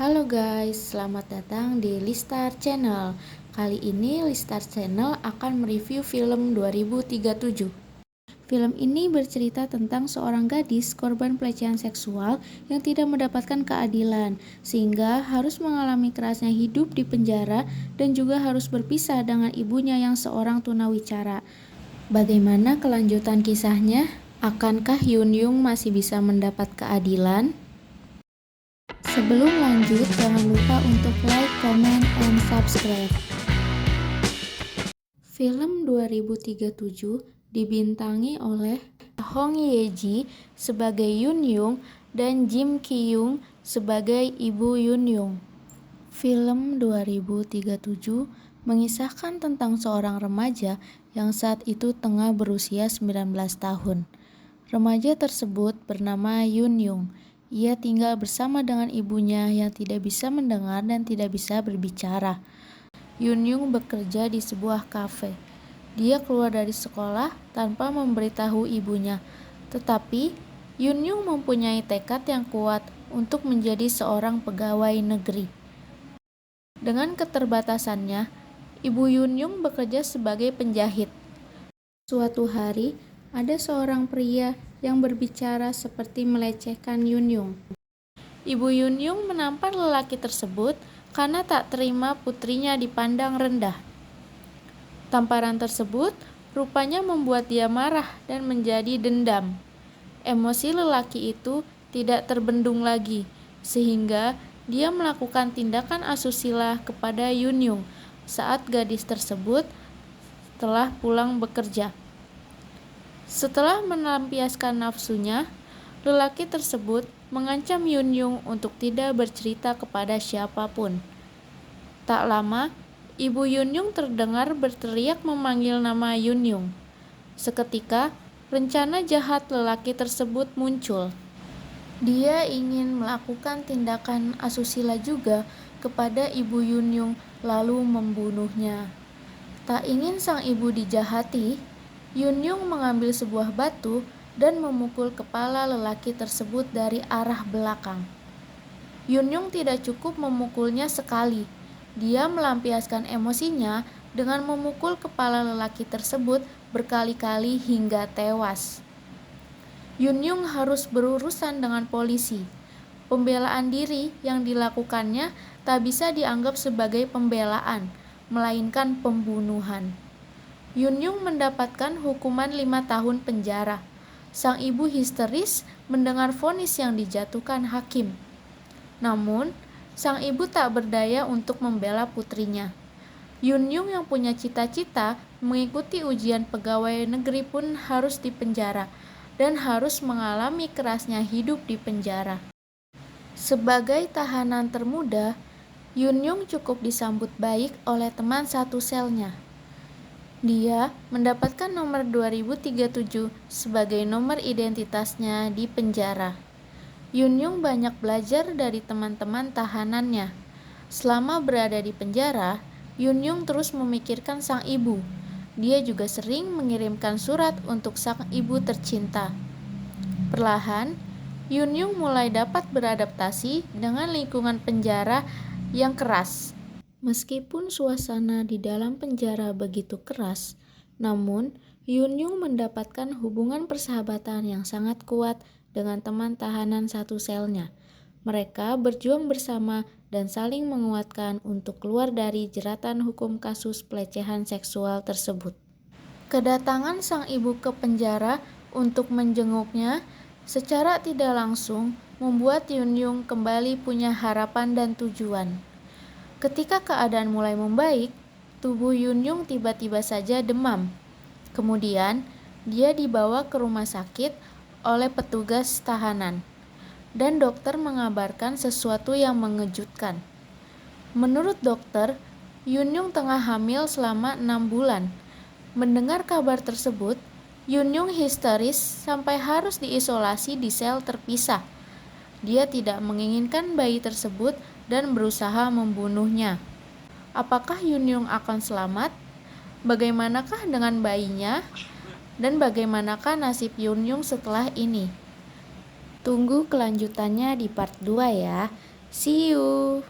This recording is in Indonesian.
Halo guys, selamat datang di Listar Channel. Kali ini Listar Channel akan mereview film 2037. Film ini bercerita tentang seorang gadis korban pelecehan seksual yang tidak mendapatkan keadilan, sehingga harus mengalami kerasnya hidup di penjara dan juga harus berpisah dengan ibunya yang seorang tunawicara. Bagaimana kelanjutan kisahnya? Akankah Yun Yung masih bisa mendapat keadilan? Sebelum lanjut, jangan lupa untuk like, comment, and subscribe. Film 2037 dibintangi oleh Hong Ye-ji sebagai Yun Yung dan Jim Ki-young sebagai Ibu Yun Yung. Film 2037 mengisahkan tentang seorang remaja yang saat itu tengah berusia 19 tahun. Remaja tersebut bernama Yun Yung. Ia tinggal bersama dengan ibunya yang tidak bisa mendengar dan tidak bisa berbicara. Yun Yung bekerja di sebuah kafe. Dia keluar dari sekolah tanpa memberitahu ibunya. Tetapi Yun Yung mempunyai tekad yang kuat untuk menjadi seorang pegawai negeri. Dengan keterbatasannya, Ibu Yun Yung bekerja sebagai penjahit. Suatu hari, ada seorang pria yang berbicara seperti melecehkan Yun Yung. Ibu Yun Yung menampar lelaki tersebut karena tak terima putrinya dipandang rendah. Tamparan tersebut rupanya membuat dia marah dan menjadi dendam. Emosi lelaki itu tidak terbendung lagi, sehingga dia melakukan tindakan asusila kepada Yun Yung saat gadis tersebut telah pulang bekerja. Setelah melampiaskan nafsunya, lelaki tersebut mengancam Yun Yung untuk tidak bercerita kepada siapapun. Tak lama, Ibu Yun Yung terdengar berteriak memanggil nama Yun Yung. Seketika, rencana jahat lelaki tersebut muncul. Dia ingin melakukan tindakan asusila juga kepada Ibu Yun Yung lalu membunuhnya. Tak ingin sang ibu dijahati, Yun Yung mengambil sebuah batu dan memukul kepala lelaki tersebut dari arah belakang. Yun Yung tidak cukup memukulnya sekali. Dia melampiaskan emosinya dengan memukul kepala lelaki tersebut berkali-kali hingga tewas. Yun Yung harus berurusan dengan polisi. Pembelaan diri yang dilakukannya tak bisa dianggap sebagai pembelaan, melainkan pembunuhan. Yun Yung mendapatkan hukuman 5 tahun penjara. Sang ibu histeris mendengar vonis yang dijatuhkan hakim. Namun, sang ibu tak berdaya untuk membela putrinya. Yun Yung yang punya cita-cita mengikuti ujian pegawai negeri pun harus dipenjara dan harus mengalami kerasnya hidup di penjara. Sebagai tahanan termuda, Yun Yung cukup disambut baik oleh teman satu selnya. Dia mendapatkan nomor 2037 sebagai nomor identitasnya di penjara. Yun Yung banyak belajar dari teman-teman tahanannya. Selama berada di penjara, Yun Yung terus memikirkan sang ibu. Dia juga sering mengirimkan surat untuk sang ibu tercinta. Perlahan, Yun Yung mulai dapat beradaptasi dengan lingkungan penjara yang keras. Meskipun suasana di dalam penjara begitu keras, namun Yun Yung mendapatkan hubungan persahabatan yang sangat kuat dengan teman tahanan satu selnya. Mereka berjuang bersama dan saling menguatkan untuk keluar dari jeratan hukum kasus pelecehan seksual tersebut. Kedatangan sang ibu ke penjara untuk menjenguknya secara tidak langsung membuat Yun Yung kembali punya harapan dan tujuan. Ketika keadaan mulai membaik, tubuh Yun Yung tiba-tiba saja demam. Kemudian, dia dibawa ke rumah sakit oleh petugas tahanan, dan dokter mengabarkan sesuatu yang mengejutkan. Menurut dokter, Yun Yung tengah hamil selama 6 bulan. Mendengar kabar tersebut, Yun Yung histeris sampai harus diisolasi di sel terpisah. Dia tidak menginginkan bayi tersebut dan berusaha membunuhnya. Apakah Yun Yung akan selamat? Bagaimanakah dengan bayinya? Dan bagaimanakah nasib Yun Yung setelah ini? Tunggu kelanjutannya di part 2 ya. See you.